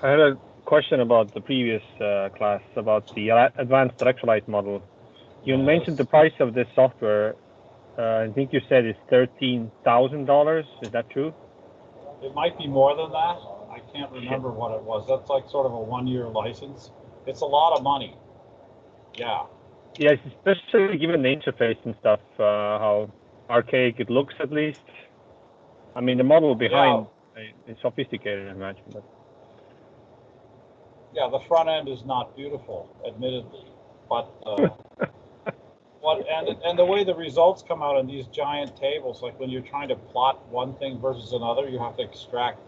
I had a question about the previous class about the advanced electrolyte model. You mentioned the Yes. price of this software. I think you said it's $13,000. Is that true? It might be more than that. I can't remember what it was. That's like sort of a 1-year license. It's a lot of money. Yeah. Yes, especially given the interface and stuff, how archaic it looks at least. I mean, the model behind is sophisticated, I imagine. But yeah, the front end is not beautiful, admittedly, but and the way the results come out in these giant tables, like when you're trying to plot one thing versus another, you have to extract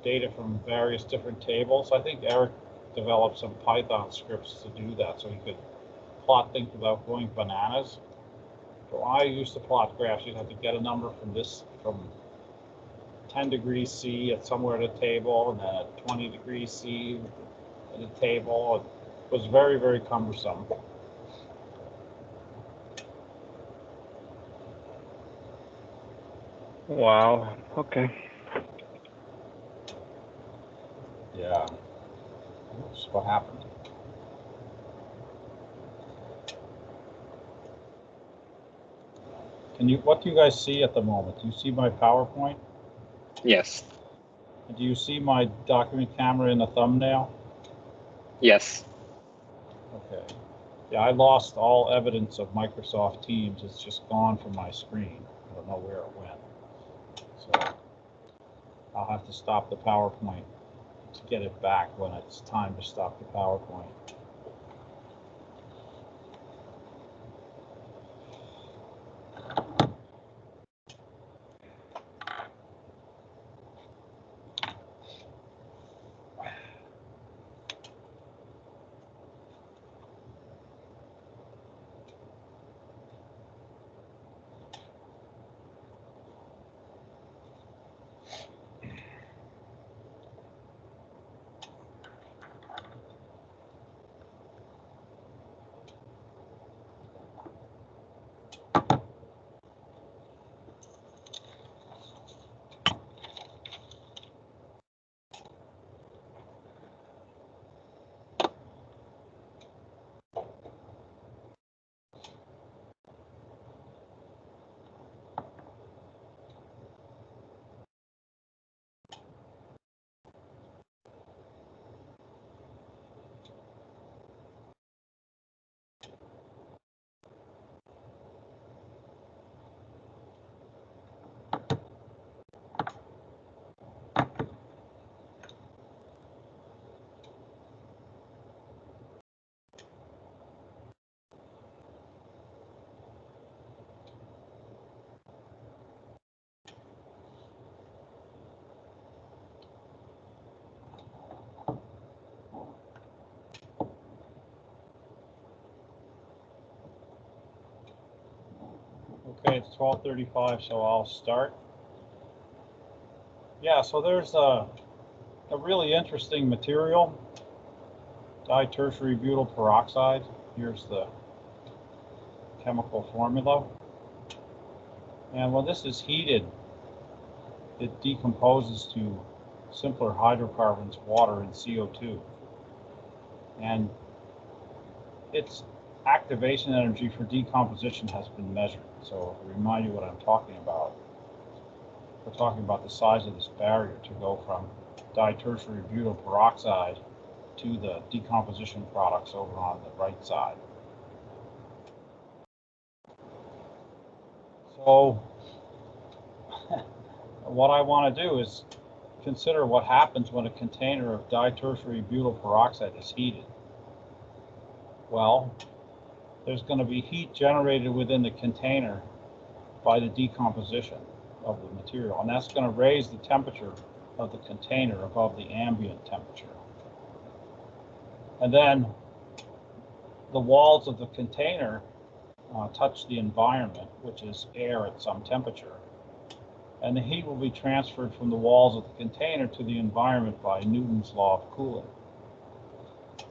data from various different tables. I think Eric developed some Python scripts to do that, so he could plot things without going bananas. But when I used to plot graphs, you'd have to get a number from 10 degrees C at somewhere at a table, and then at 20 degrees C at a table. It was very, very cumbersome. wow. Okay. Yeah. That's what happened. What do you guys see at the moment? Do you see my PowerPoint? Yes. Do you see my document camera in the thumbnail? Yes. Okay. Yeah, I lost all evidence of Microsoft Teams. It's just gone from my screen. I don't know where it went. So I'll have to stop the PowerPoint to get it back when it's time to stop the PowerPoint. Okay, it's 12:35, so I'll start. Yeah, so there's a really interesting material, ditertiary butyl peroxide. Here's the chemical formula. And when this is heated, it decomposes to simpler hydrocarbons, water, and CO2. And its activation energy for decomposition has been measured. So to remind you what I'm talking about, we're talking about the size of this barrier to go from ditertiary butyl peroxide to the decomposition products over on the right side. So what I want to do is consider what happens when a container of ditertiary butyl peroxide is heated. Well, there's going to be heat generated within the container by the decomposition of the material, and that's going to raise the temperature of the container above the ambient temperature. And then the walls of the container touch the environment, which is air at some temperature, and the heat will be transferred from the walls of the container to the environment by Newton's law of cooling.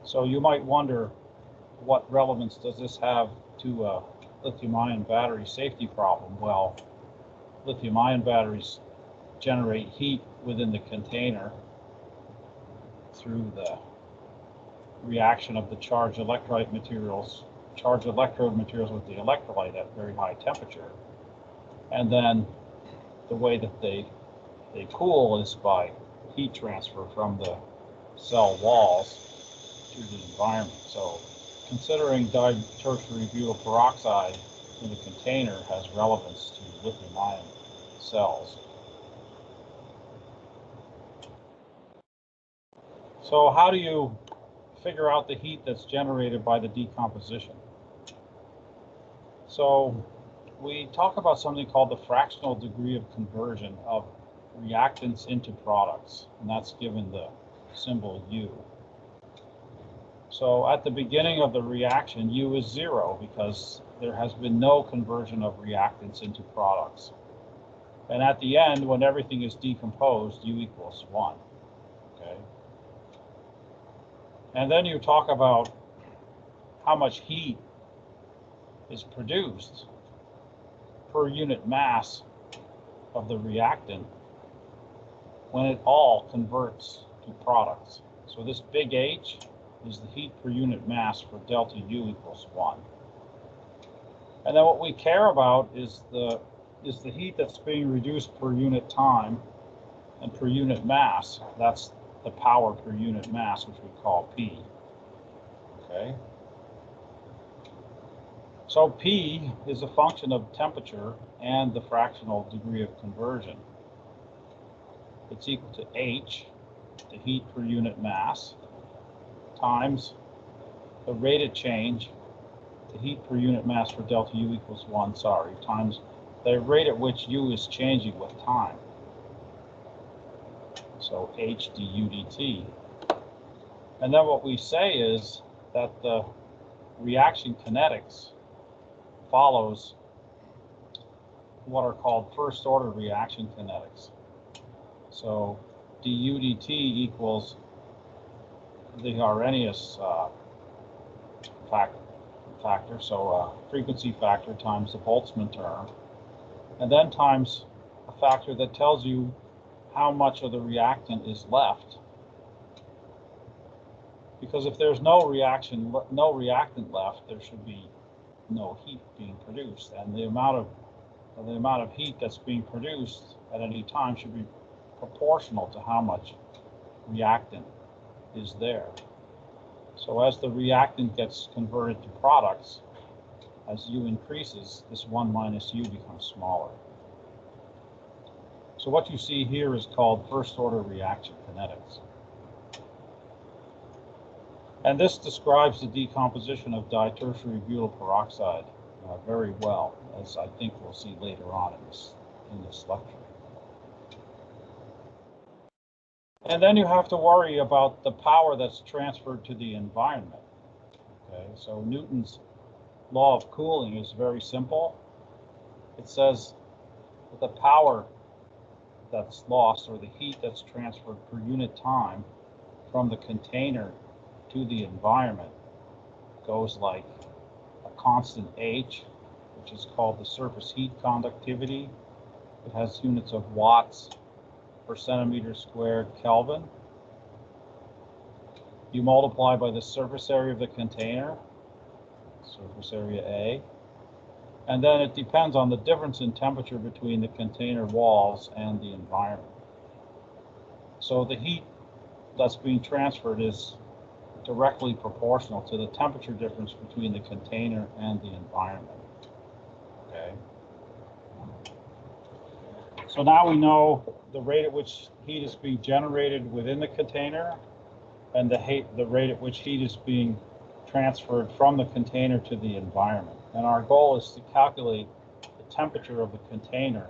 So you might wonder, what relevance does this have to a lithium-ion battery safety problem? Well, lithium-ion batteries generate heat within the container, through the reaction of the charged electrode materials with the electrolyte at very high temperature. And then the way that they cool is by heat transfer from the cell walls to the environment. So considering ditertiary butyl peroxide in the container has relevance to lithium-ion cells. So how do you figure out the heat that's generated by the decomposition? So we talk about something called the fractional degree of conversion of reactants into products, and that's given the symbol U. So at the beginning of the reaction, U is 0 because there has been no conversion of reactants into products. And at the end, when everything is decomposed, U equals 1. Okay. And then you talk about how much heat is produced per unit mass of the reactant when it all converts to products. So this big H is the heat per unit mass for delta U equals 1. And then what we care about is the heat that's being reduced per unit time and per unit mass. That's the power per unit mass, which we call P. Okay. So P is a function of temperature and the fractional degree of conversion. It's equal to H, the heat per unit mass, times the rate of change, the heat per unit mass for delta U equals 1, times the rate at which U is changing with time. So H du dt. And then what we say is that the reaction kinetics follows what are called first order reaction kinetics. So du dt equals the Arrhenius factor, so frequency factor times the Boltzmann term, and then times a factor that tells you how much of the reactant is left. Because if there's no reactant left, there should be no heat being produced, and the amount of heat that's being produced at any time should be proportional to how much reactant is there. So as the reactant gets converted to products, as U increases, this 1 minus U becomes smaller. So what you see here is called first order reaction kinetics. And this describes the decomposition of ditertiary butyl peroxide very well, as I think we'll see later on in this lecture. And then you have to worry about the power that's transferred to the environment. Okay, so Newton's law of cooling is very simple. It says that the power that's lost, or the heat that's transferred per unit time from the container to the environment, goes like a constant H, which is called the surface heat conductivity. It has units of watts per centimeter squared Kelvin. You multiply by the surface area of the container, surface area A, and then it depends on the difference in temperature between the container walls and the environment. So the heat that's being transferred is directly proportional to the temperature difference between the container and the environment. Okay. So now we know the rate at which heat is being generated within the container and the rate at which heat is being transferred from the container to the environment. And our goal is to calculate the temperature of the container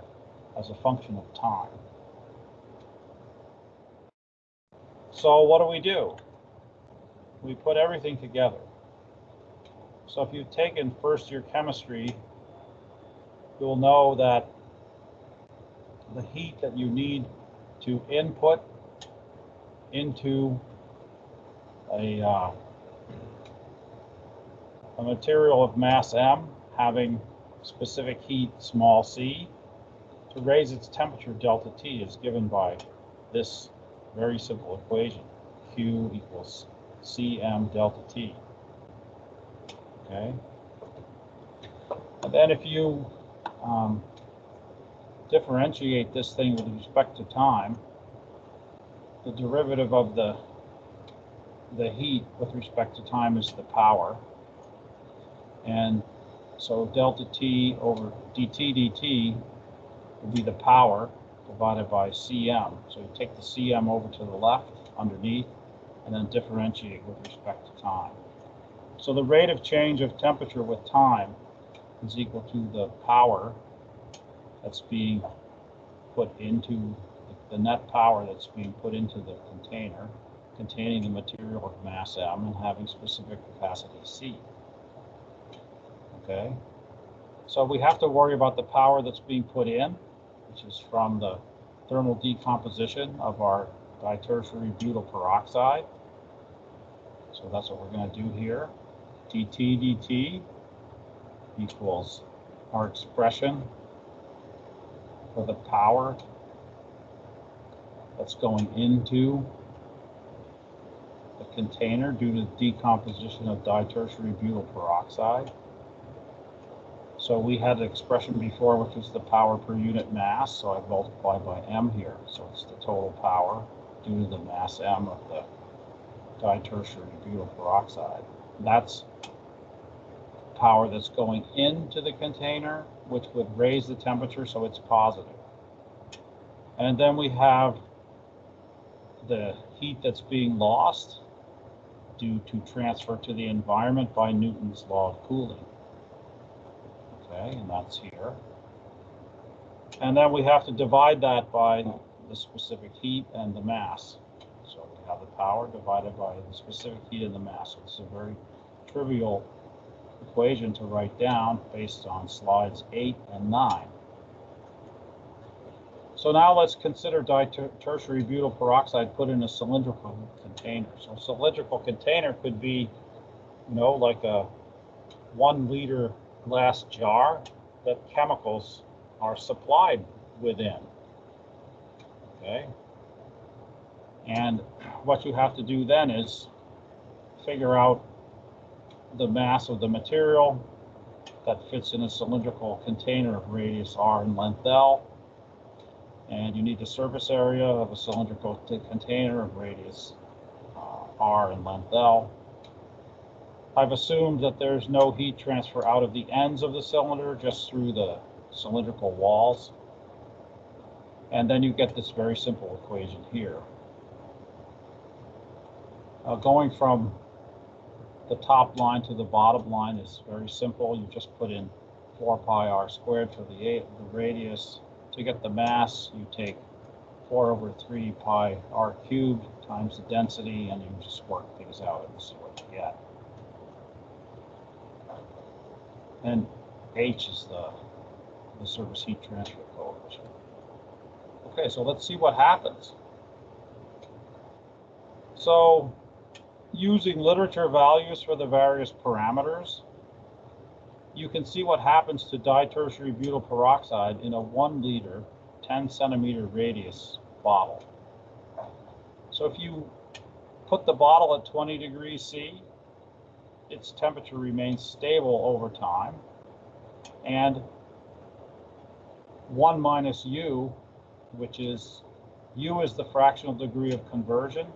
as a function of time. So what do? We put everything together. So if you've taken first year chemistry, you'll know that the heat that you need to input into a material of mass M having specific heat small c to raise its temperature delta T is given by this very simple equation. RQ equals Cm delta T. Okay. And then if you differentiate this thing with respect to time, the derivative of the heat with respect to time is the power. And so delta T over dt will be the power divided by Cm. So you take the Cm over to the left underneath and then differentiate with respect to time. So the rate of change of temperature with time is equal to the power that's being put into the net power that's being put into the container containing the material of mass M and having specific capacity C. Okay, so we have to worry about the power that's being put in, which is from the thermal decomposition of our ditertiary butyl peroxide. So that's what we're going to do here. dt equals our expression for the power that's going into the container due to decomposition of ditertiary butyl peroxide. So we had an expression before, which was the power per unit mass, so I multiply by M here. So it's the total power due to the mass M of the ditertiary butyl peroxide. That's power that's going into the container, which would raise the temperature, so it's positive. And then we have the heat that's being lost due to transfer to the environment by Newton's law of cooling. Okay, and that's here. And then we have to divide that by the specific heat and the mass. So we have the power divided by the specific heat and the mass. So it's a very trivial equation to write down based on slides 8 and 9. So now let's consider ditertiary butyl peroxide put in a cylindrical container. So a cylindrical container could be, like a 1 liter glass jar that chemicals are supplied within. Okay. And what you have to do then is figure out the mass of the material that fits in a cylindrical container of radius r and length L. And you need the surface area of a cylindrical container of radius r and length L. I've assumed that there's no heat transfer out of the ends of the cylinder, just through the cylindrical walls. And then you get this very simple equation here. Going from the top line to the bottom line is very simple. You just put in 4 pi r squared for the radius. To get the mass, you take 4 over 3 pi r cubed times the density, and you just work things out and see what you get. And H is the surface heat transfer coefficient. Okay, so let's see what happens. So, using literature values for the various parameters, you can see what happens to ditertiary butyl peroxide in a 1 liter, 10 centimeter radius bottle. So if you put the bottle at 20 degrees C, its temperature remains stable over time, and 1 minus U, which is, U is the fractional degree of conversion.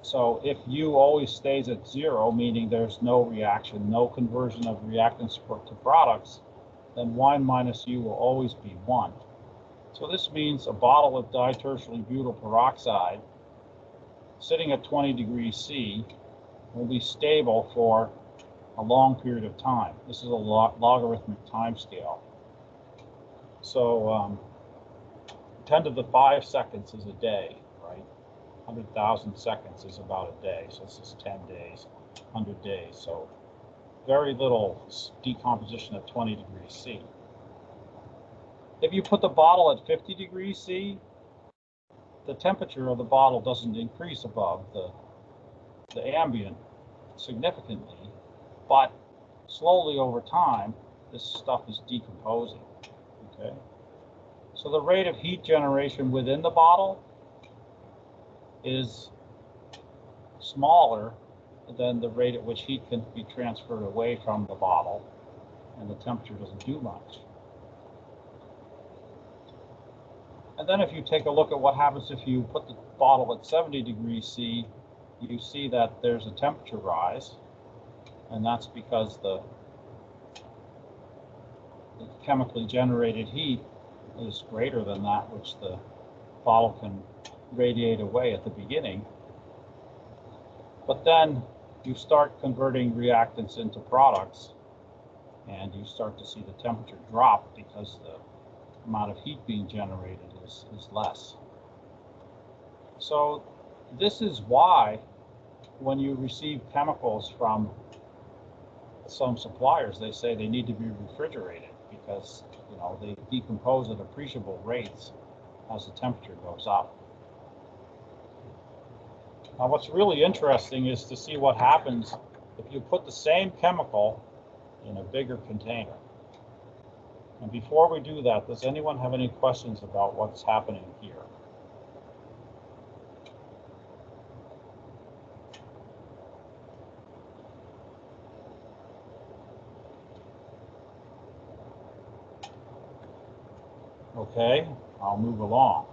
So if U always stays at 0, meaning there's no reaction, no conversion of reactants to products, then 1 minus U will always be 1. So this means a bottle of ditertiary butyl peroxide sitting at 20 degrees C will be stable for a long period of time. This is a logarithmic time scale. So 10 to the 5 seconds is a day, right? 100,000 seconds is about a day. So this is 10 days, 100 days. So very little decomposition at 20 degrees C. If you put the bottle at 50 degrees C, the temperature of the bottle doesn't increase above the ambient significantly, but slowly over time, this stuff is decomposing. Okay, so the rate of heat generation within the bottle is smaller, then the rate at which heat can be transferred away from the bottle, and the temperature doesn't do much. And then if you take a look at what happens if you put the bottle at 70 degrees C, you see that there's a temperature rise, and that's because the chemically generated heat is greater than that which the bottle can radiate away at the beginning. But then you start converting reactants into products, and you start to see the temperature drop because the amount of heat being generated is less. So this is why when you receive chemicals from some suppliers, they say they need to be refrigerated because, you know, they decompose at appreciable rates as the temperature goes up. Now, what's really interesting is to see what happens if you put the same chemical in a bigger container. And before we do that, does anyone have any questions about what's happening here? Okay, I'll move along.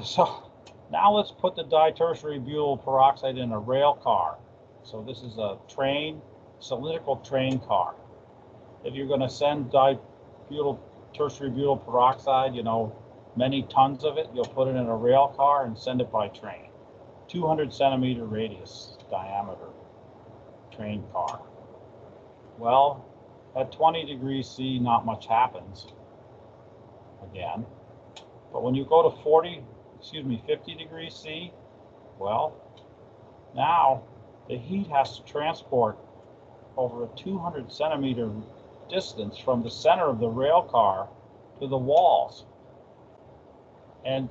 So now let's put the ditertiary butyl peroxide in a rail car. So this is a train, cylindrical train car. If you're going to send tertiary butyl peroxide, you know, many tons of it, you'll put it in a rail car and send it by train. 200 centimeter radius diameter train car. Well, at 20 degrees C, not much happens again. But when you go to 50 degrees C, well, now the heat has to transport over a 200 centimeter distance from the center of the rail car to the walls. And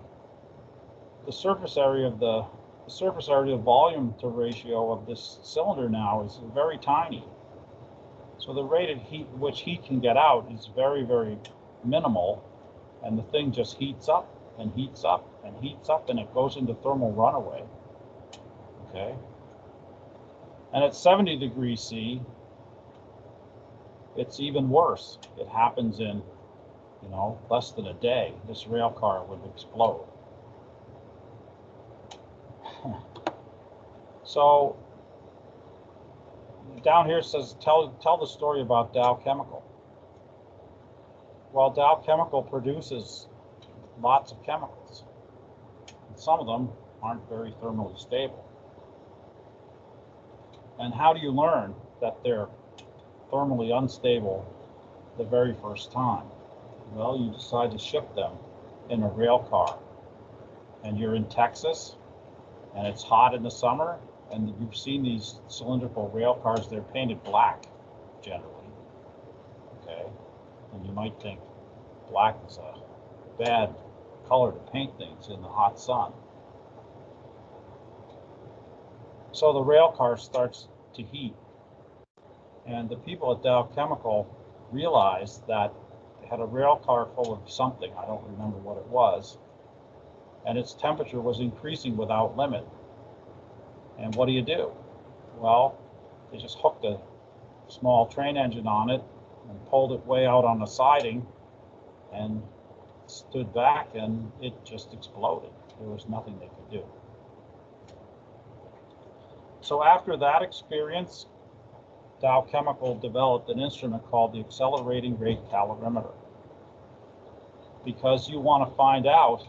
the surface area of the volume to ratio of this cylinder now is very tiny. So the rate at which heat can get out is very, very minimal, and the thing just heats up and heats up and heats up, and it goes into thermal runaway. Okay. And at 70 degrees C, it's even worse. It happens in, you know, less than a day. This rail car would explode. So down here it says, tell the story about Dow Chemical. Well, Dow Chemical produces lots of chemicals. And some of them aren't very thermally stable. And how do you learn that they're thermally unstable the very first time? Well, you decide to ship them in a rail car. And you're in Texas, and it's hot in the summer, and you've seen these cylindrical rail cars, they're painted black, generally. Okay? And you might think black is a bad color to paint things in the hot sun. So the rail car starts to heat. And the people at Dow Chemical realized that they had a rail car full of something, I don't remember what it was, and its temperature was increasing without limit. And what do? Well, they just hooked a small train engine on it and pulled it way out on the siding and stood back, and it just exploded. There was nothing they could do. So after that experience, Dow Chemical developed an instrument called the accelerating rate calorimeter, because you want to find out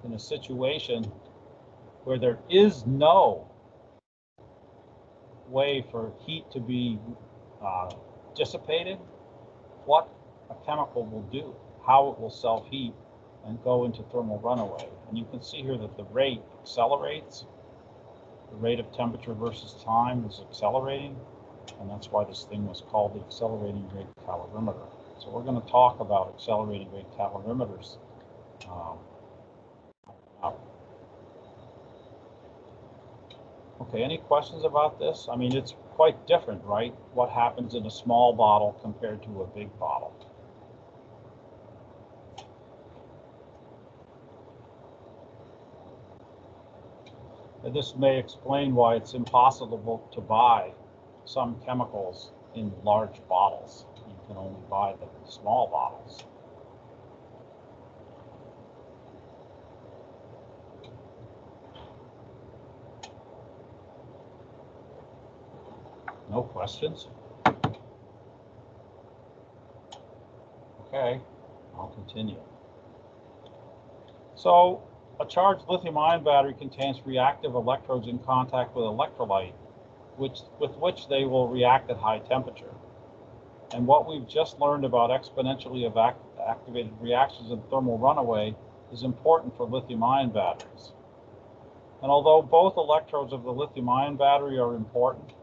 in a situation where there is no way for heat to be dissipated, what a chemical will do, how it will self-heat and go into thermal runaway. And you can see here that the rate accelerates. The rate of temperature versus time is accelerating, and that's why this thing was called the accelerating rate calorimeter. So we're going to talk about accelerating rate calorimeters now. Okay, any questions about this? I mean, it's quite different, right? What happens in a small bottle compared to a big bottle. And this may explain why it's impossible to buy some chemicals in large bottles. You can only buy them in small bottles. No questions? Okay, I'll continue. So, a charged lithium-ion battery contains reactive electrodes in contact with electrolyte, with which they will react at high temperature. And what we've just learned about exponentially activated reactions in thermal runaway is important for lithium-ion batteries. And although both electrodes of the lithium-ion battery are important,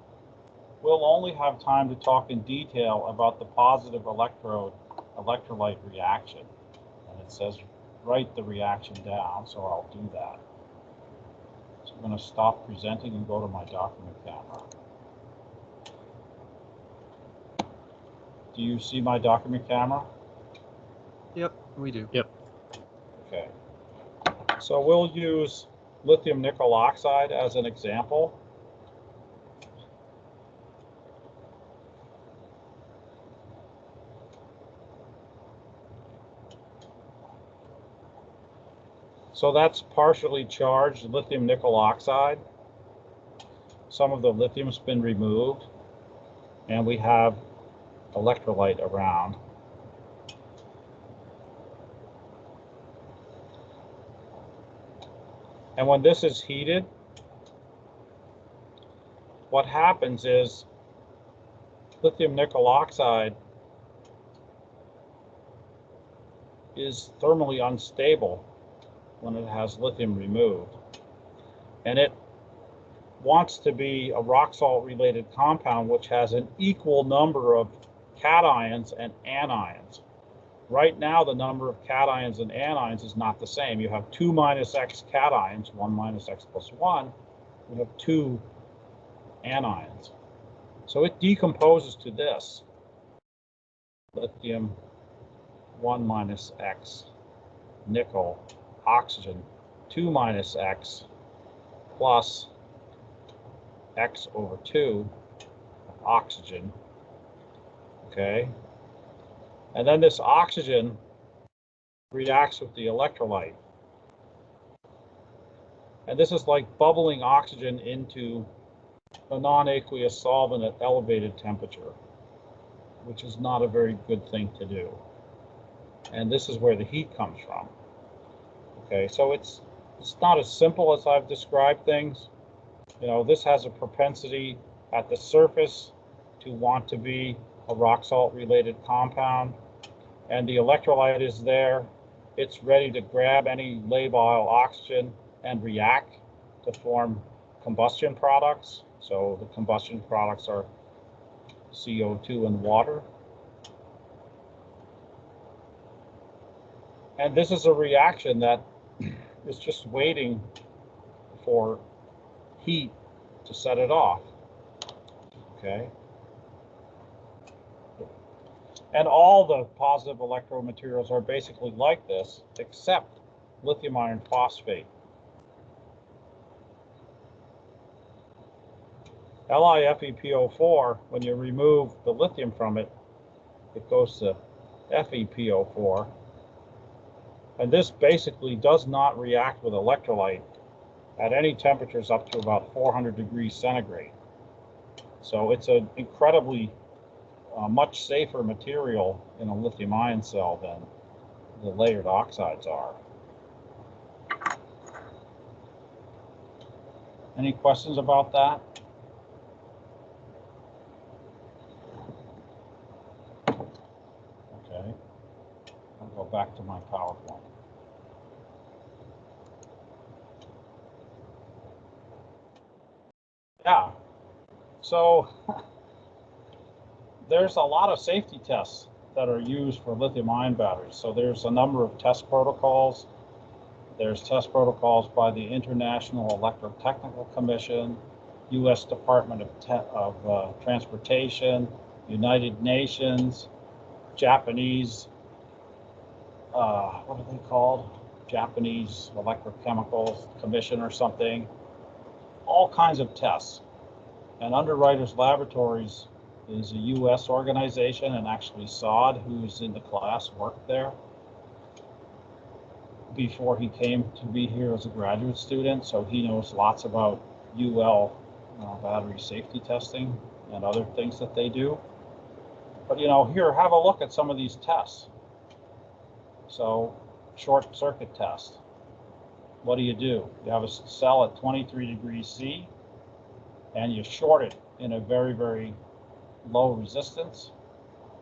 we'll only have time to talk in detail about the positive electrolyte reaction. And it says write the reaction down, so I'll do that. So I'm going to stop presenting and go to my document camera. Do you see my document camera? Yep, we do. Yep. Okay. So we'll use lithium nickel oxide as an example. So that's partially charged lithium nickel oxide. Some of the lithium's been removed, and we have electrolyte around. And when this is heated, what happens is lithium nickel oxide is thermally unstable when it has lithium removed. And it wants to be a rock salt related compound which has an equal number of cations and anions. Right now, the number of cations and anions is not the same. You have 2 minus X cations, 1 minus X plus 1. We have 2 anions. So it decomposes to this. Lithium 1 minus X, nickel, oxygen 2 minus X plus X over 2 oxygen. Okay. And then this oxygen reacts with the electrolyte. And this is like bubbling oxygen into a non-aqueous solvent at elevated temperature, which is not a very good thing to do. And this is where the heat comes from. Okay, so it's not as simple as I've described things. You know, this has a propensity at the surface to want to be a rock salt related compound, and the electrolyte is there. It's ready to grab any labile oxygen and react to form combustion products. So the combustion products are CO2 and water. And this is a reaction that is just waiting for heat to set it off. Okay. And all the positive electrode materials are basically like this, except lithium iron phosphate. LiFePO4, when you remove the lithium from it, it goes to FePO4. And this basically does not react with electrolyte at any temperatures up to about 400 degrees centigrade. So it's an incredibly much safer material in a lithium-ion cell than the layered oxides are. Any questions about that? Okay, I'll go back to my PowerPoint. Yeah, so there's a lot of safety tests that are used for lithium-ion batteries. So there's a number of test protocols. There's test protocols by the International Electrotechnical Commission, U.S. Department of Transportation, United Nations, Japanese, what are they called? Japanese Electrochemical Commission or something. all kinds of tests. And Underwriters Laboratories is a U.S. organization, and actually Saad, who's in the class, worked there before he came to be here as a graduate student, so he knows lots about UL battery safety testing and other things that they do. But here, have a look at some of these tests. So, short circuit test. What do? You have a cell at 23 degrees C, and you short it in a very, very low resistance,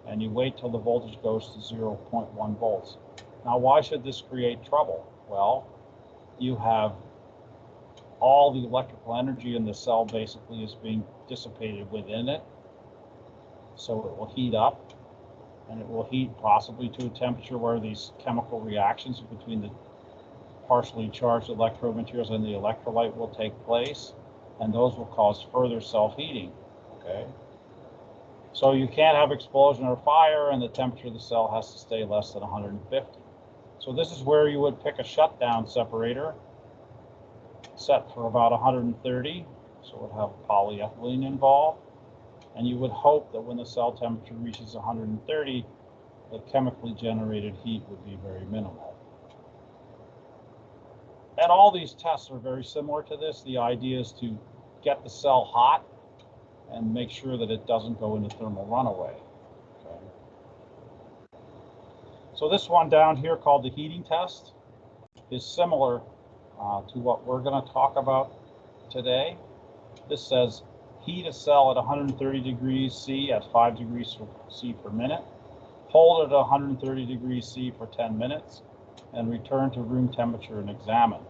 and you wait till the voltage goes to 0.1 volts. Now, why should this create trouble? Well, you have all the electrical energy in the cell basically is being dissipated within it, so it will heat up, and it will heat possibly to a temperature where these chemical reactions between the partially charged electrode materials and the electrolyte will take place, and those will cause further self-heating, okay? So you can't have explosion or fire, and the temperature of the cell has to stay less than 150. So this is where you would pick a shutdown separator set for about 130, so it would have polyethylene involved, and you would hope that when the cell temperature reaches 130, the chemically generated heat would be very minimal. And all these tests are very similar to this. The idea is to get the cell hot and make sure that it doesn't go into thermal runaway. Okay. So this one down here called the heating test is similar to what we're going to talk about today. This says heat a cell at 130 degrees C at 5 degrees C per minute, hold it at 130 degrees C for 10 minutes, and return to room temperature and examine.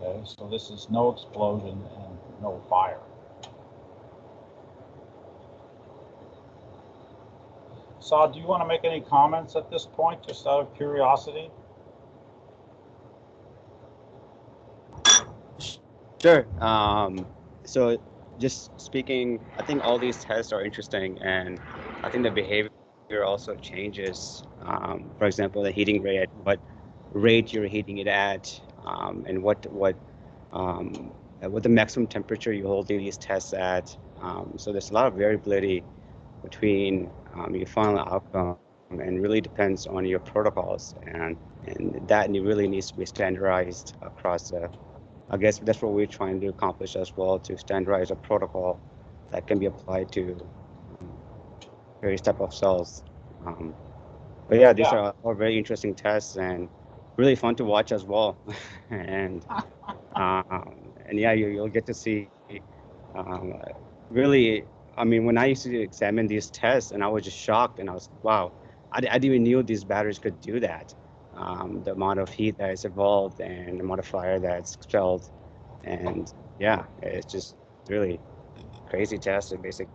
Okay, so this is no explosion and no fire. Saad, do you want to make any comments at this point, just out of curiosity? Sure. So just speaking, I think all these tests are interesting, and I think the behavior also changes. For example, the heating rate, what rate you're heating it at, and what the maximum temperature you're holding these tests at. So there's a lot of variability between your final outcome, and really depends on your protocols, and that really needs to be standardized across I guess that's what we're trying to accomplish as well, to standardize a protocol that can be applied to various type of cells. But yeah, these are all very interesting tests and really fun to watch as well. and yeah, you'll get to see really, I mean, when I used to examine these tests, and I was just shocked, and I was, wow, I didn't even knew these batteries could do that. The amount of heat that is involved and the amount of fire that's expelled, and yeah, it's just really crazy test, basically.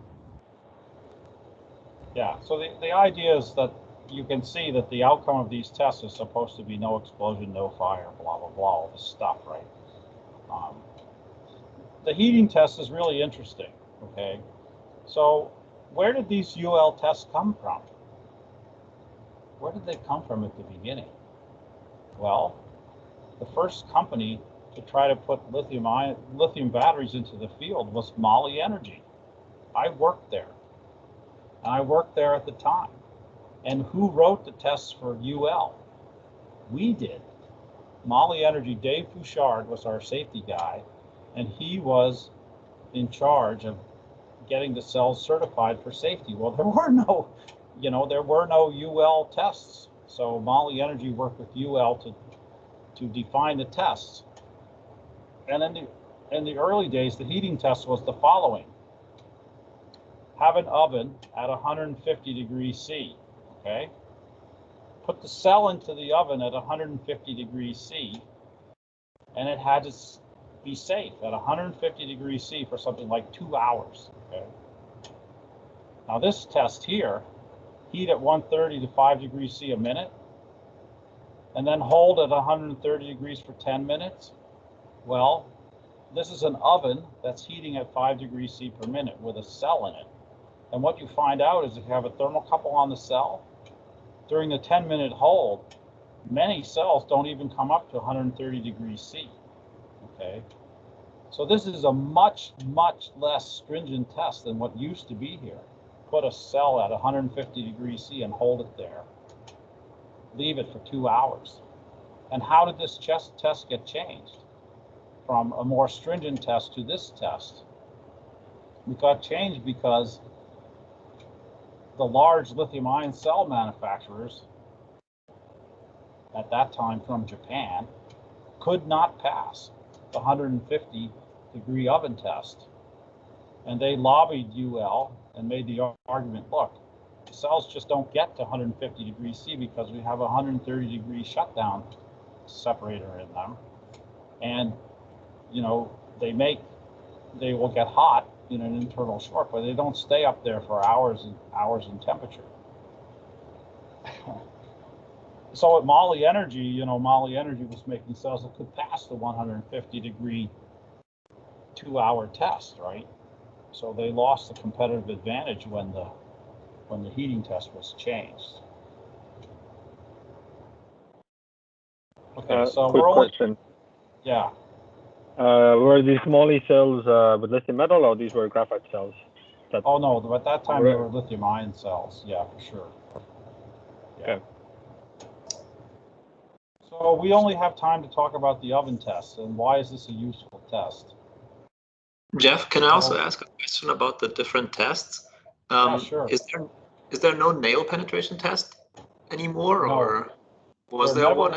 Yeah, so the idea is that you can see that the outcome of these tests is supposed to be no explosion, no fire, blah, blah, blah, all this stuff, right? The heating test is really interesting, okay? So where did these UL tests come from? Where did they come from at the beginning? Well, the first company to try to put lithium batteries into the field was Mali Energy. I worked there. And I worked there at the time. And who wrote the tests for UL? We did. Mali Energy, Dave Fouchard was our safety guy, and he was in charge of getting the cells certified for safety. Well, there were no UL tests. So Mali Energy worked with UL to define the tests. And in the early days, the heating test was the following. Have an oven at 150 degrees C, okay? Put the cell into the oven at 150 degrees C, and it had to be safe at 150 degrees C for something like 2 hours, okay? Now this test here, heat at 130 to 5 degrees C a minute, and then hold at 130 degrees for 10 minutes. Well, this is an oven that's heating at 5 degrees C per minute with a cell in it. And what you find out is if you have a thermocouple on the cell, during the 10-minute hold, many cells don't even come up to 130 degrees C, okay? So this is a much, much less stringent test than what used to be here. Put a cell at 150 degrees C and hold it there. Leave it for 2 hours. And how did this test get changed from a more stringent test to this test? It got changed because the large lithium-ion cell manufacturers at that time from Japan could not pass the 150 degree oven test. And they lobbied UL and made the argument, look, the cells just don't get to 150 degrees C because we have a 130 degree shutdown separator in them. And, you know, they will get hot in an internal short, but they don't stay up there for hours and hours in temperature. So at Moly Energy, you know, Moly Energy was making cells that could pass the 150 degree 2 hour test, right? So they lost the competitive advantage when the heating test was changed. Okay, so quick we're only, question. yeah. Were these moly cells with lithium metal, or these were graphite cells? Oh no, at that time they were lithium ion cells, yeah, for sure. Yeah. Okay. So we only have time to talk about the oven test, and why is this a useful test? Jeff, can I also ask a question about the different tests? Yeah, sure. Is there no nail penetration test anymore, No. or was there one?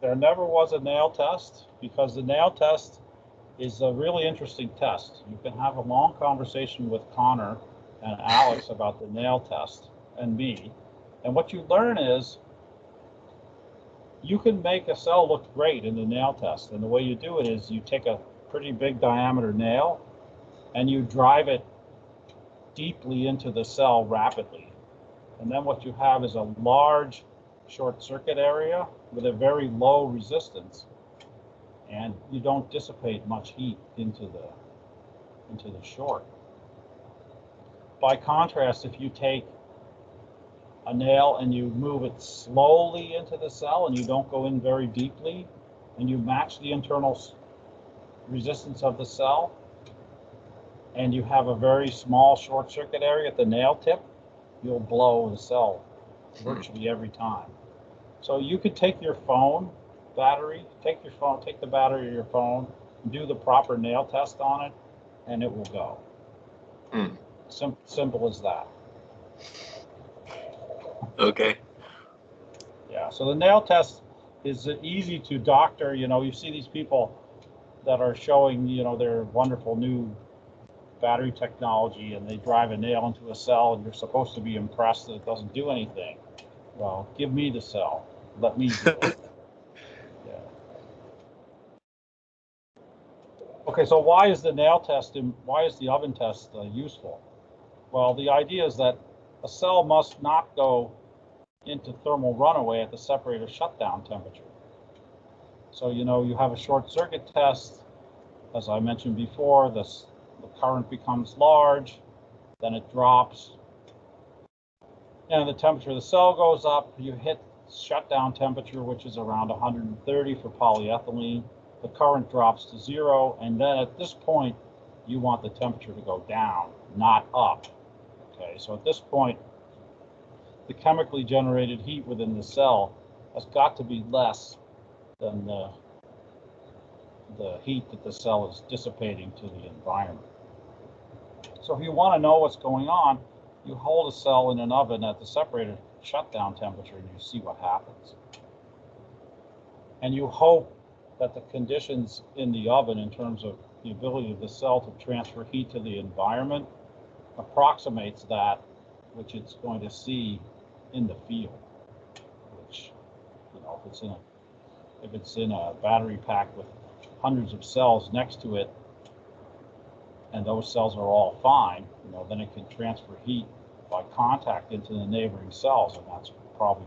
There never was a nail test, because the nail test is a really interesting test. You can have a long conversation with Connor and Alex about the nail test and me, and what you learn is you can make a cell look great in the nail test, and the way you do it is you take a pretty big diameter nail and you drive it deeply into the cell rapidly, and then what you have is a large short circuit area with a very low resistance, and you don't dissipate much heat into the short. By contrast, if you take a nail and you move it slowly into the cell and you don't go in very deeply, and you match the internal resistance of the cell, and you have a very small short circuit area at the nail tip, you'll blow the cell virtually every time. So you could take your phone battery, take the battery of your phone, do the proper nail test on it, and it will go. Simple as that. Okay. Yeah, so the nail test is easy to doctor. You know, you see these people that are showing, you know, their wonderful new battery technology, and they drive a nail into a cell, and you're supposed to be impressed that it doesn't do anything. Well, give me the cell. Let me do it. Yeah. Okay, so why is the nail test and why is the oven test useful? Well, the idea is that a cell must not go into thermal runaway at the separator shutdown temperature. So, you know, you have a short circuit test. As I mentioned before, the current becomes large, then it drops, and the temperature of the cell goes up. You hit shutdown temperature, which is around 130 for polyethylene. The current drops to 0, and then at this point, you want the temperature to go down, not up. Okay, so at this point, the chemically generated heat within the cell has got to be less than the heat that the cell is dissipating to the environment. So if you want to know what's going on, you hold a cell in an oven at the separator shutdown temperature and you see what happens. And you hope that the conditions in the oven in terms of the ability of the cell to transfer heat to the environment approximates that which it's going to see in the field, which, you know, if it's in a battery pack with hundreds of cells next to it, and those cells are all fine, you know, then it can transfer heat by contact into the neighboring cells, and that's probably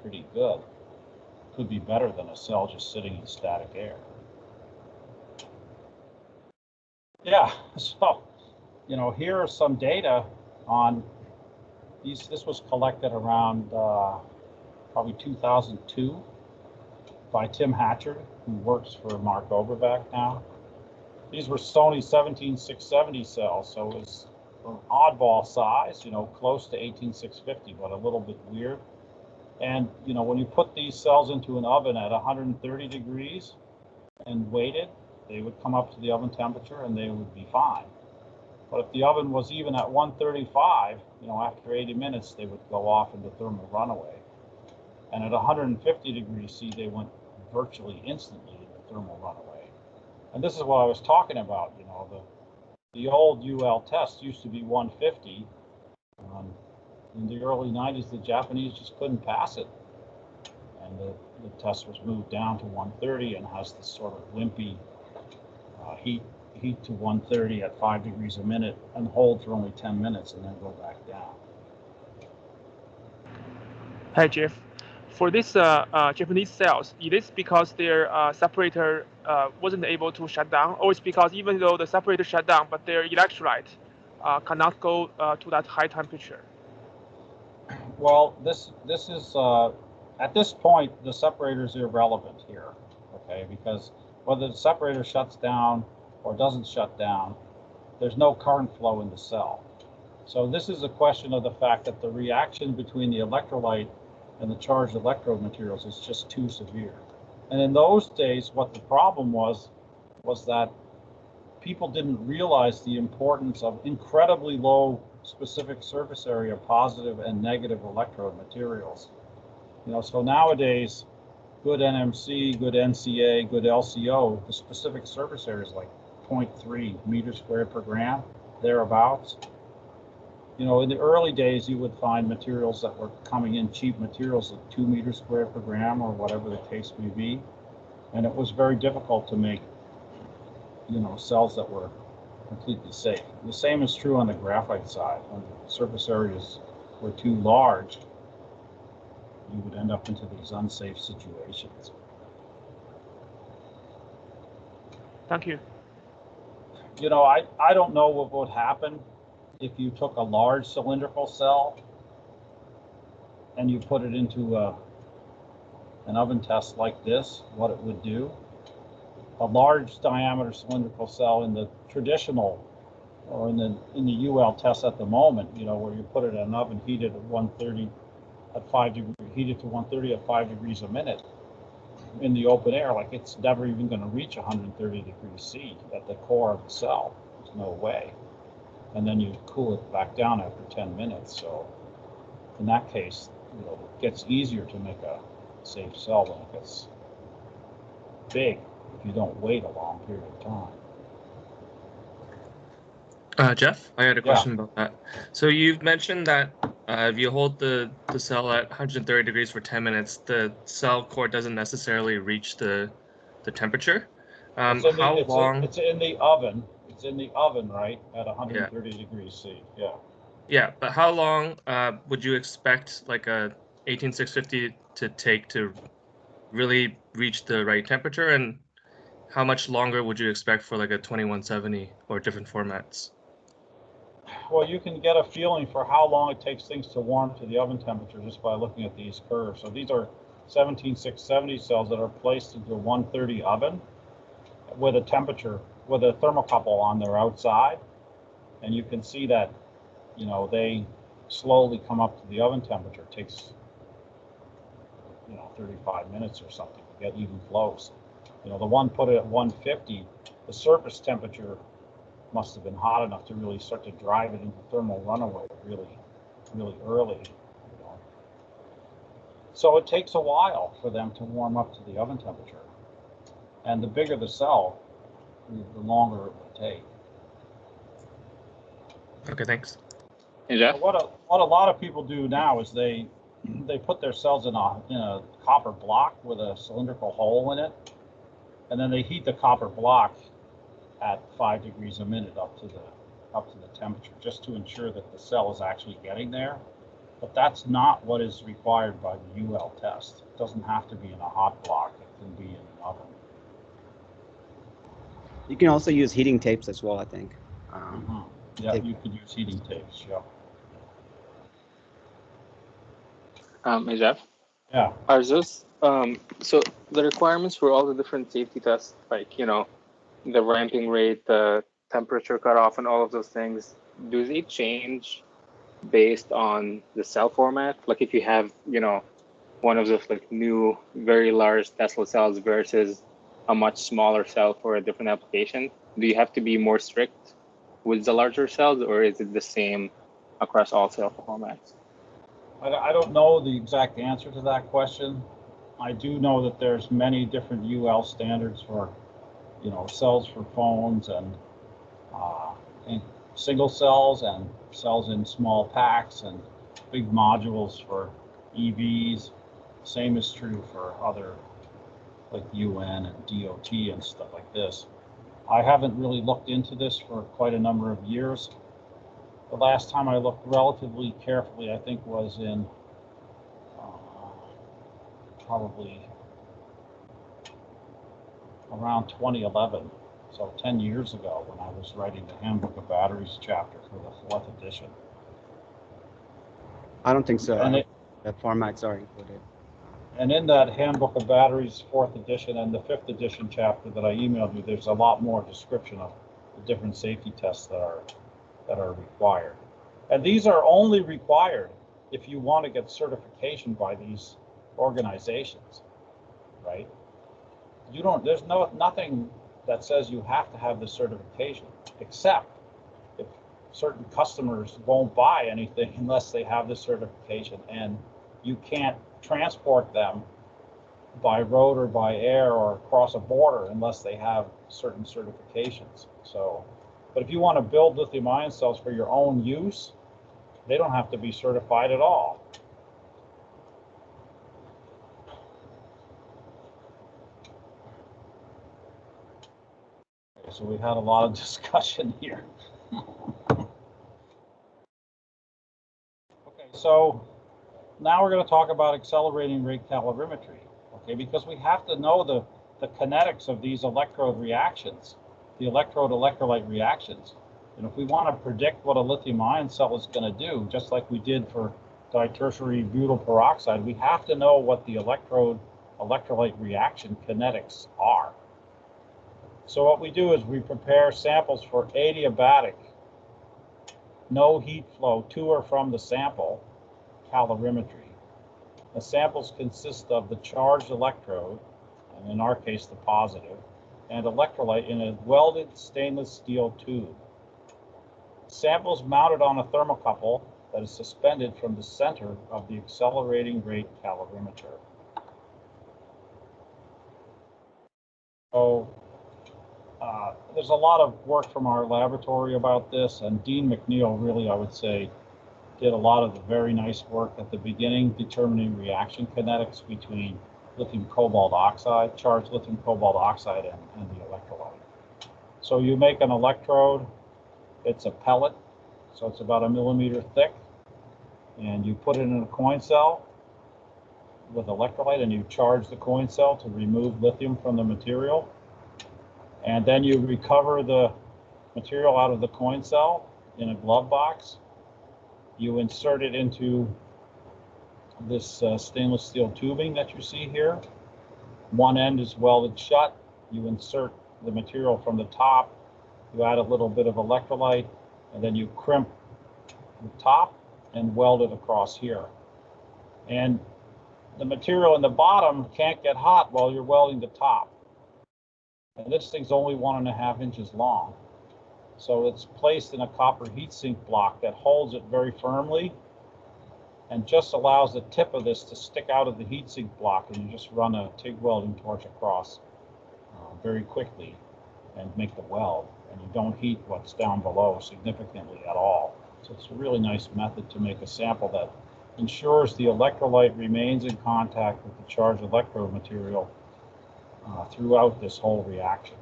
pretty good. Could be better than a cell just sitting in static air. Yeah, so, you know, here are some data on these. This was collected around probably 2002 by Tim Hatchard, who works for Mark Overbeck now. These were Sony 17670 cells, so it was an oddball size, close to 18650, but a little bit weird. And, when you put these cells into an oven at 130 degrees and waited, they would come up to the oven temperature and they would be fine. But if the oven was even at 135, after 80 minutes, they would go off into thermal runaway. And at 150 degrees C, they went virtually instantly into thermal runaway. And this is what I was talking about, the old UL test used to be 150. In the early 90s, the Japanese just couldn't pass it. And the test was moved down to 130 and has this sort of wimpy heat to 130 at 5 degrees a minute and hold for only 10 minutes and then go back down. Hi, Jeff. For this Japanese cells, is this because their separator wasn't able to shut down, or it's because even though the separator shut down, but their electrolyte cannot go to that high temperature? Well, this is at this point the separator is irrelevant here, okay? Because whether the separator shuts down or doesn't shut down, there's no current flow in the cell. So this is a question of the fact that the reaction between the electrolyte and the charged electrode materials is just too severe. And in those days, what the problem was that people didn't realize the importance of incredibly low specific surface area positive and negative electrode materials. So nowadays, good NMC, good NCA, good LCO, the specific surface area is like 0.3 meters squared per gram, thereabouts. In the early days, you would find materials that were coming in, cheap materials at 2 meters squared per gram or whatever the case may be. And it was very difficult to make, cells that were completely safe. The same is true on the graphite side. When the surface areas were too large, you would end up into these unsafe situations. Thank you. I don't know what would happen if you took a large cylindrical cell and you put it into an oven test like this, what it would do. A large diameter cylindrical cell in the traditional or in the UL test at the moment, where you put it in an oven heated at 130 at 5 degrees, heated to 130 at 5 degrees a minute in the open air, like it's never even going to reach 130 degrees C at the core of the cell. There's no way. And then you cool it back down after 10 minutes. So in that case, it gets easier to make a safe cell when it gets big if you don't wait a long period of time. Jeff, I had a question about that. So you've mentioned that if you hold the cell at 130 degrees for 10 minutes, the cell core doesn't necessarily reach the temperature. How long? It's in the oven. It's in the oven, right, at 130 degrees C. Yeah. Yeah, but how long would you expect like a 18650 to take to really reach the right temperature, and how much longer would you expect for like a 2170 or different formats? Well, you can get a feeling for how long it takes things to warm to the oven temperature just by looking at these curves. So these are 17670 cells that are placed into a 130 oven with a thermocouple on their outside. And you can see that, they slowly come up to the oven temperature. It takes, 35 minutes or something to get even flows. The one put it at 150, the surface temperature must have been hot enough to really start to drive it into thermal runaway really, really early. So it takes a while for them to warm up to the oven temperature. And the bigger the cell, the longer it would take. Okay, thanks. Hey, Jeff? What a lot of people do now is they put their cells in a copper block with a cylindrical hole in it, and then they heat the copper block at 5 degrees a minute up to the temperature, just to ensure that the cell is actually getting there. But that's not what is required by the UL test. It doesn't have to be in a hot block. It can be in an oven. You can also use heating tapes as well, I think. Yeah, you could use heating tapes. Yeah. Hey, Jeff? Yeah. Are those so the requirements for all the different safety tests, like the ramping rate, the temperature cutoff, and all of those things, do they change based on the cell format? Like if you have, one of those like new, very large Tesla cells versus a much smaller cell for a different application, do you have to be more strict with the larger cells, or is it the same across all cell formats? I don't know the exact answer to that question. I do know that there's many different UL standards for, cells for phones and single cells and cells in small packs and big modules for EVs. Same is true for other like UN and DOT and stuff like this. I haven't really looked into this for quite a number of years. The last time I looked relatively carefully, I think, was in probably around 2011, so 10 years ago, when I was writing the Handbook of Batteries chapter for the 4th edition. I don't think so. And the formats are included. And in that Handbook of Batteries 4th edition and the 5th edition chapter that I emailed you, there's a lot more description of the different safety tests that are required. And these are only required if you want to get certification by these organizations, right? There's nothing that says you have to have this certification, except if certain customers won't buy anything unless they have this certification, and you can't transport them by road or by air or across a border unless they have certain certifications. So, but if you want to build lithium-ion cells for your own use, they don't have to be certified at all. Okay, so we had a lot of discussion here. Okay, so now we're going to talk about accelerating rate calorimetry, okay, because we have to know the kinetics of these electrode reactions, the electrode-electrolyte reactions. And if we want to predict what a lithium-ion cell is going to do, just like we did for ditertiary butyl peroxide, we have to know what the electrode-electrolyte reaction kinetics are. So what we do is we prepare samples for adiabatic, no heat flow to or from the sample calorimetry. The samples consist of the charged electrode, and in our case the positive, and electrolyte in a welded stainless steel tube. Samples mounted on a thermocouple that is suspended from the center of the accelerating rate calorimeter. So there's a lot of work from our laboratory about this, and Dean McNeil really, I would say, did a lot of the very nice work at the beginning, determining reaction kinetics between lithium cobalt oxide, charged lithium cobalt oxide, and the electrolyte. So you make an electrode, it's a pellet, so it's about 1 millimeter thick, and you put it in a coin cell with electrolyte, and you charge the coin cell to remove lithium from the material. And then you recover the material out of the coin cell in a glove box. You insert it into this stainless steel tubing that you see here. One end is welded shut. You insert the material from the top. You add a little bit of electrolyte, and then you crimp the top and weld it across here. And the material in the bottom can't get hot while you're welding the top. And this thing's only 1.5 inches long. So it's placed in a copper heatsink block that holds it very firmly and just allows the tip of this to stick out of the heatsink block, and you just run a TIG welding torch across very quickly and make the weld, and you don't heat what's down below significantly at all. So it's a really nice method to make a sample that ensures the electrolyte remains in contact with the charged electrode material throughout this whole reaction.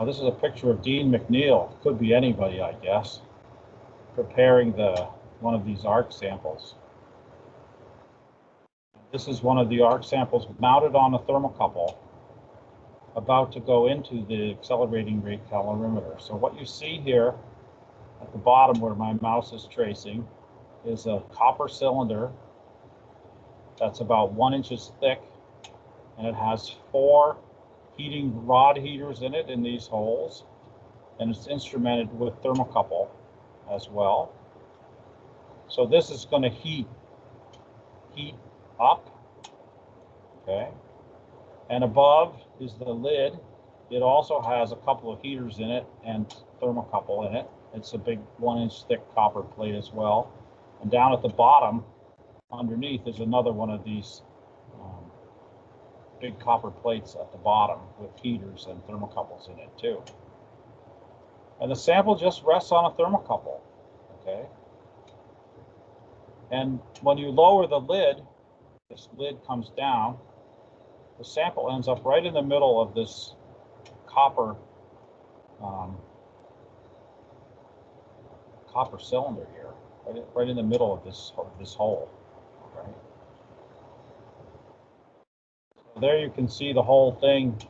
This is a picture of Dean McNeil, could be anybody, I guess, preparing one of these arc samples. This is one of the arc samples mounted on a thermocouple, about to go into the accelerating rate calorimeter. So what you see here at the bottom where my mouse is tracing is a copper cylinder that's about 1 inch thick, and it has 4 heating rod heaters in it in these holes, and it's instrumented with thermocouple as well. So this is going to heat up, okay? And above is the lid. It also has a couple of heaters in it and thermocouple in it. It's a big 1-inch thick copper plate as well. And down at the bottom, underneath, is another one of these big copper plates at the bottom with heaters and thermocouples in it too. And the sample just rests on a thermocouple, okay? And when you lower the lid, this lid comes down, the sample ends up right in the middle of this copper copper cylinder here, right in the middle of this hole. Right? So there you can see the whole thing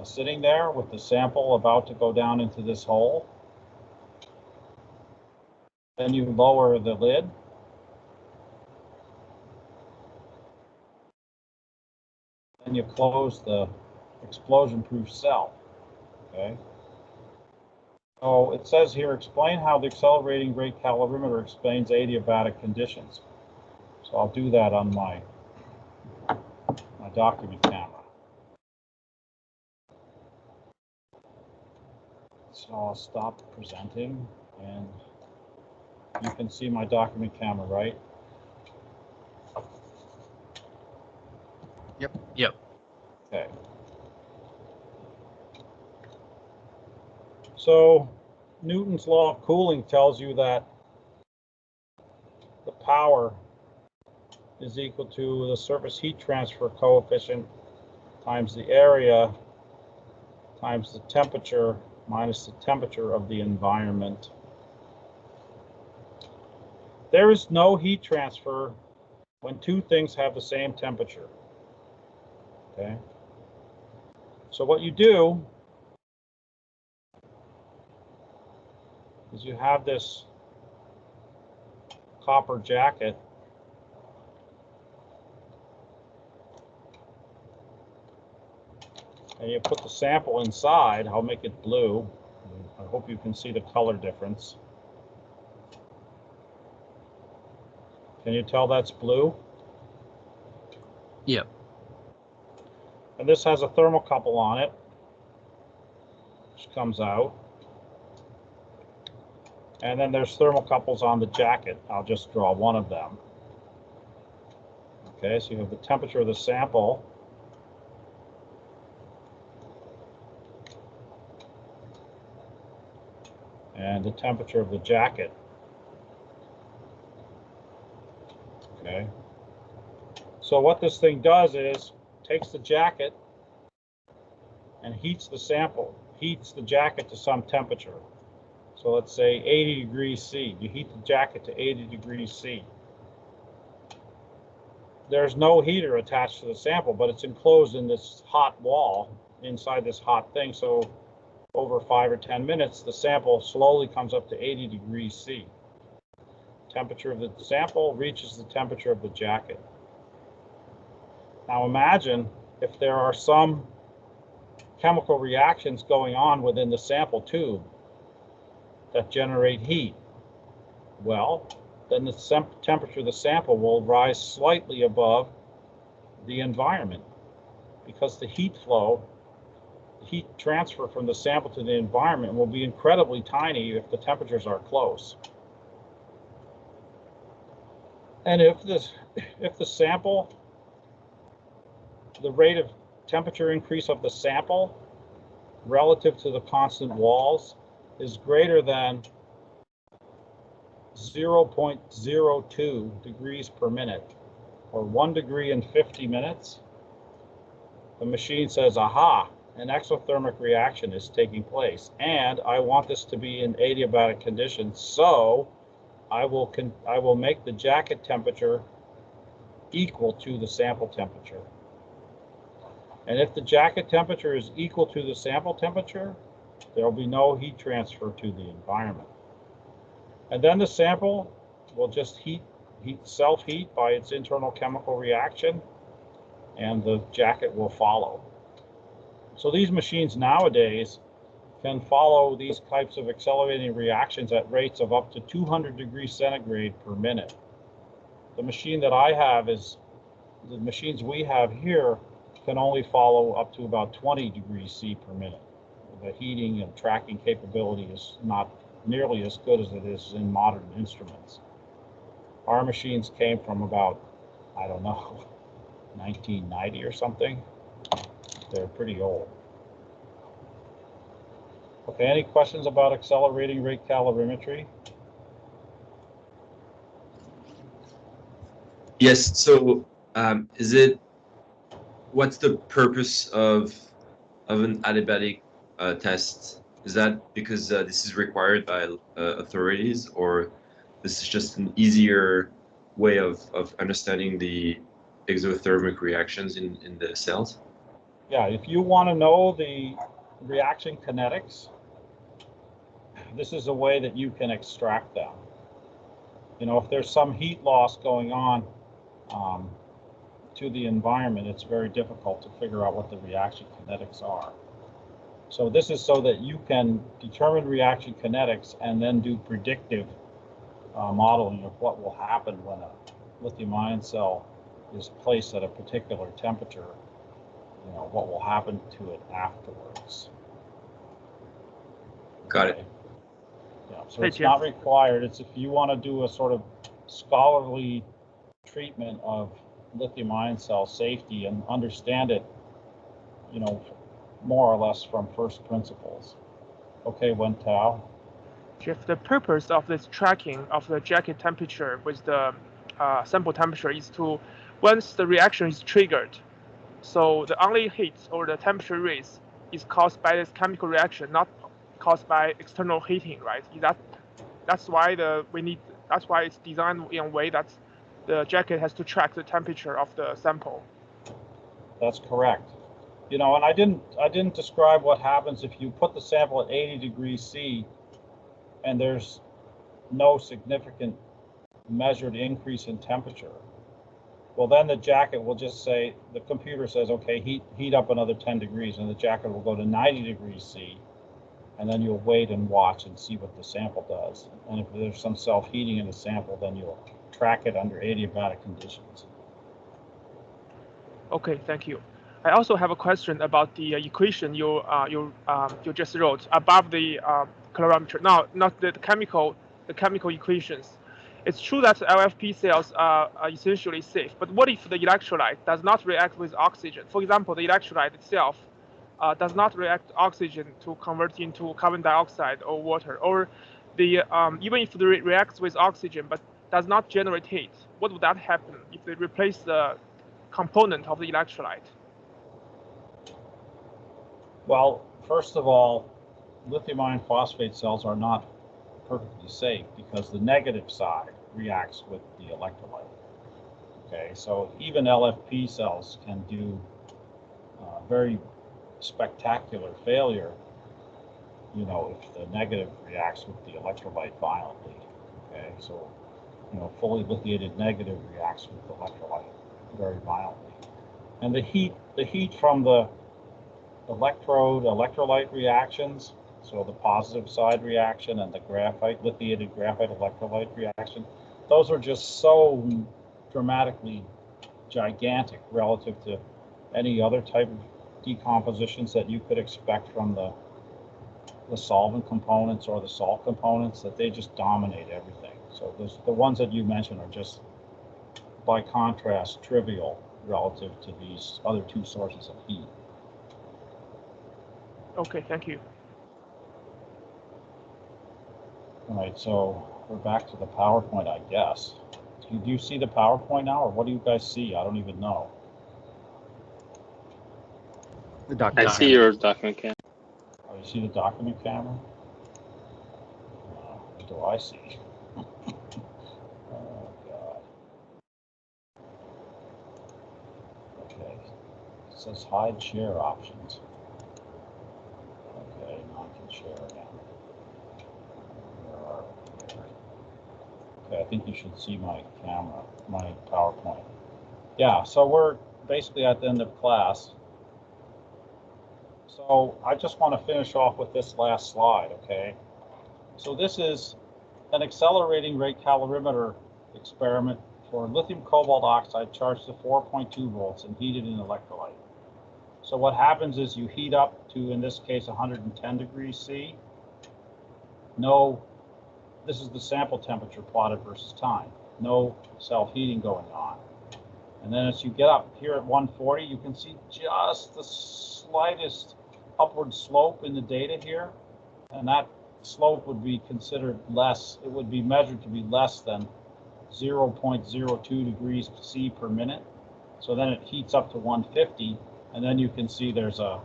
sitting there with the sample about to go down into this hole. Then you lower the lid. And you close the explosion-proof cell. Okay. So it says here, explain how the accelerating rate calorimeter explains adiabatic conditions. So I'll do that on my document camera. So I'll stop presenting, and you can see my document camera, right? Yep. Okay. So Newton's law of cooling tells you that the power is equal to the surface heat transfer coefficient times the area times the temperature minus the temperature of the environment. There is no heat transfer when 2 things have the same temperature. Okay. So what you do is you have this copper jacket, and you put the sample inside. I'll make it blue. I hope you can see the color difference. Can you tell that's blue? Yep. And this has a thermocouple on it, which comes out. And then there's thermocouples on the jacket. I'll just draw one of them. Okay, so you have the temperature of the sample. And the temperature of the jacket. Okay. So what this thing does is takes the jacket and heats the sample, heats the jacket to some temperature. So let's say 80 degrees C. You heat the jacket to 80 degrees C. There's no heater attached to the sample, but it's enclosed in this hot wall inside this hot thing. So over 5 or 10 minutes, the sample slowly comes up to 80 degrees C. Temperature of the sample reaches the temperature of the jacket. Now imagine if there are some chemical reactions going on within the sample tube that generate heat. Well, then the temperature of the sample will rise slightly above the environment, because the heat flow, heat transfer from the sample to the environment will be incredibly tiny if the temperatures are close. And if the sample, the rate of temperature increase of the sample relative to the constant walls is greater than 0.02 degrees per minute, or 1 degree in 50 minutes, the machine says, aha, an exothermic reaction is taking place, and I want this to be in adiabatic conditions, so I will make the jacket temperature equal to the sample temperature. And if the jacket temperature is equal to the sample temperature, there will be no heat transfer to the environment. And then the sample will just self-heat by its internal chemical reaction, and the jacket will follow. So these machines nowadays can follow these types of accelerating reactions at rates of up to 200 degrees centigrade per minute. The machine that I have is, the machines we have here can only follow up to about 20 degrees C per minute. The heating and tracking capability is not nearly as good as it is in modern instruments. Our machines came from about, I don't know, 1990 or something. They're pretty old. Okay, any questions about accelerating rate calorimetry? Yes, so what's the purpose of an adiabatic test? Is that because this is required by authorities, or this is just an easier way of understanding the exothermic reactions in the cells? Yeah, if you want to know the reaction kinetics, this is a way that you can extract them. You know, if there's some heat loss going on to the environment, it's very difficult to figure out what the reaction kinetics are. So this is so that you can determine reaction kinetics and then do predictive modeling of what will happen when a lithium-ion cell is placed at a particular temperature. You know, what will happen to it afterwards. Got it. Yeah, so it's not required. It's if you want to do a sort of scholarly treatment of lithium-ion cell safety and understand it, you know, more or less from first principles. Okay, Wen-Tao. Jeff, the purpose of this tracking of the jacket temperature with the sample temperature is to, once the reaction is triggered, so the only heat or the temperature raise is caused by this chemical reaction, not caused by external heating, right? That's why that's why it's designed in a way that the jacket has to track the temperature of the sample. That's correct. You know, and I didn't describe what happens if you put the sample at 80 degrees C and there's no significant measured increase in temperature. Well, then the jacket will just say, the computer says, okay, heat up another 10 degrees, and the jacket will go to 90 degrees C, and then you'll wait and watch and see what the sample does. And if there's some self-heating in the sample, then you'll track it under adiabatic conditions. Okay, thank you. I also have a question about the equation you just wrote above the calorimeter. Now, not the chemical equations. It's true that LFP cells are essentially safe, but what if the electrolyte does not react with oxygen? For example, the electrolyte itself does not react oxygen to convert into carbon dioxide or water, or the even if it reacts with oxygen but does not generate heat, what would that happen if they replace the component of the electrolyte? Well, first of all, lithium iron phosphate cells are not perfectly safe because the negative side reacts with the electrolyte. Okay, so even LFP cells can do very spectacular failure, you know, if the negative reacts with the electrolyte violently. Okay, so, you know, fully lithiated negative reacts with the electrolyte very violently. And the heat from the electrolyte reactions, so the positive side reaction and the lithiated graphite electrolyte reaction, those are just so dramatically gigantic relative to any other type of decompositions that you could expect from the solvent components or the salt components, that they just dominate everything. So the ones that you mentioned are just, by contrast, trivial relative to these other two sources of heat. Okay, thank you. All right, so we're back to the PowerPoint, I guess. Do you see the PowerPoint now, or what do you guys see? I don't even know. The document. I see your document camera. Oh, you see the document camera? What do I see? Oh, God. Okay. It says hide share options. Okay, now I can share again. Where are we here? Okay, I think you should see my camera, my PowerPoint. Yeah, so we're basically at the end of class. So I just want to finish off with this last slide, okay? So this is an accelerating rate calorimeter experiment for lithium cobalt oxide charged to 4.2 volts and heated in electrolyte. So what happens is you heat up to, in this case, 110 degrees C. This is the sample temperature plotted versus time. No self-heating going on. And then as you get up here at 140, you can see just the slightest upward slope in the data here. And that slope would be considered less, it would be measured to be less than 0.02 degrees C per minute. So then it heats up to 150, and then you can see there's a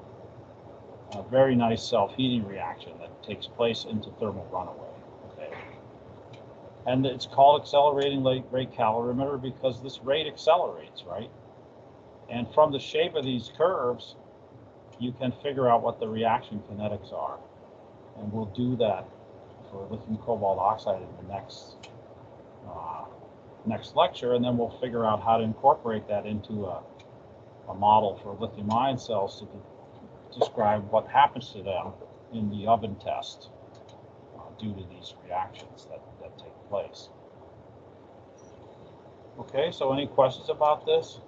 very nice self-heating reaction that takes place into thermal runaway. Okay. And it's called accelerating rate calorimeter because this rate accelerates, right? And from the shape of these curves, you can figure out what the reaction kinetics are. And we'll do that for lithium cobalt oxide in the next lecture, and then we'll figure out how to incorporate that into a model for lithium ion cells to describe what happens to them in the oven test due to these reactions that take place. Okay, so any questions about this?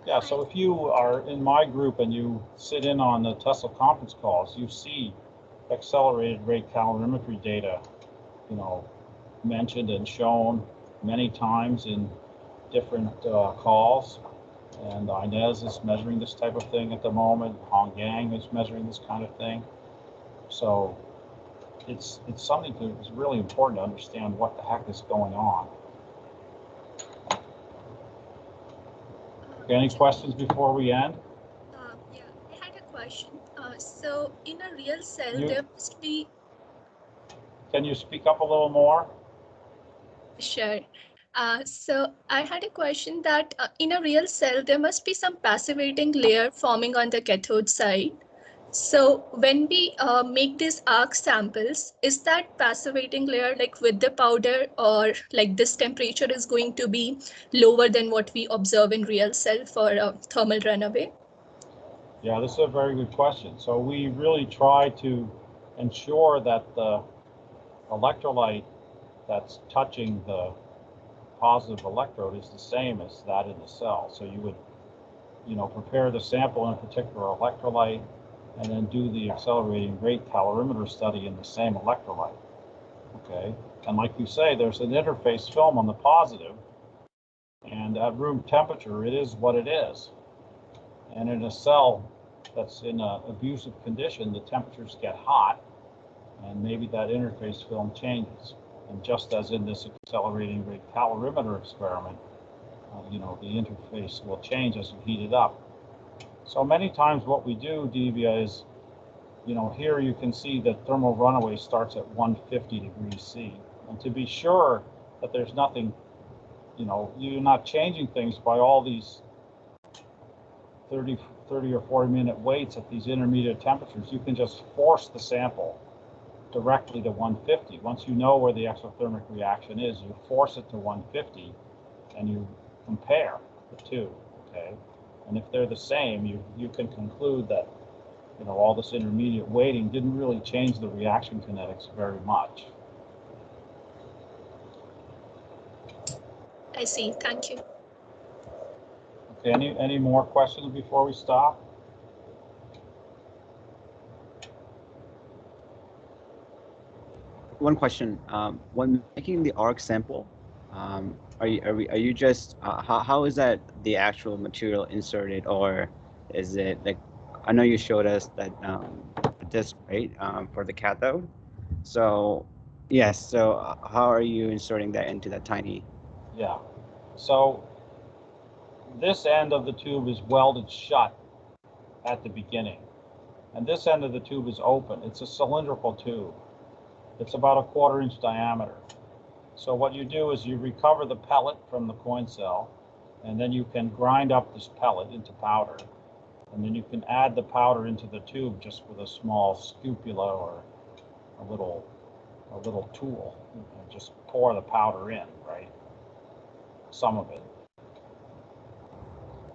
Yeah, so if you are in my group and you sit in on the Tesla conference calls, you see accelerated rate calorimetry data, mentioned and shown many times in different calls. And Inez is measuring this type of thing at the moment. Honggang is measuring this kind of thing. So it's something that's really important to understand what the heck is going on. Okay, any questions before we end? Yeah, I had a question. So in a real cell, there must be... Can you speak up a little more? Sure. So I had a question that in a real cell, there must be some passivating layer forming on the cathode side. So when we make these arc samples, is that passivating layer like with the powder, or like this temperature is going to be lower than what we observe in real cell for thermal runaway? Yeah, this is a very good question. So we really try to ensure that the electrolyte that's touching the positive electrode is the same as that in the cell. So you would, prepare the sample in a particular electrolyte and then do the accelerating rate calorimeter study in the same electrolyte. Okay, and like you say, there's an interface film on the positive, and at room temperature, it is what it is. And in a cell that's in an abusive condition, the temperatures get hot, and maybe that interface film changes. And just as in this accelerating rate calorimeter experiment, the interface will change as you heat it up. So many times what we do, Divya, is, here you can see that thermal runaway starts at 150 degrees C. And to be sure that there's nothing, you're not changing things by all these 30 or 40 minute waits at these intermediate temperatures, you can just force the sample directly to 150. Once you know where the exothermic reaction is, you force it to 150 and you compare the two, okay? And if they're the same, you can conclude that, all this intermediate waiting didn't really change the reaction kinetics very much. I see, thank you. Okay, any more questions before we stop? One question. When making the arc sample, are you just how is that the actual material inserted, or is it like, I know you showed us that disc, right, for the cathode. So yes. So how are you inserting that into that tiny? Yeah. So this end of the tube is welded shut at the beginning, and this end of the tube is open. It's a cylindrical tube. It's about 1/4 inch diameter. So what you do is you recover the pellet from the coin cell, and then you can grind up this pellet into powder. And then you can add the powder into the tube just with a small scupula or a little a little tool and just pour the powder in, right? Some of it.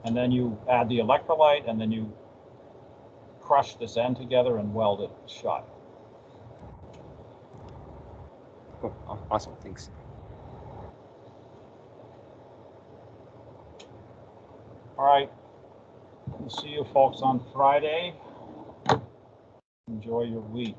And then you add the electrolyte, and then you crush this end together and weld it shut. Cool. Awesome. Thanks. All right. We'll see you folks on Friday. Enjoy your week.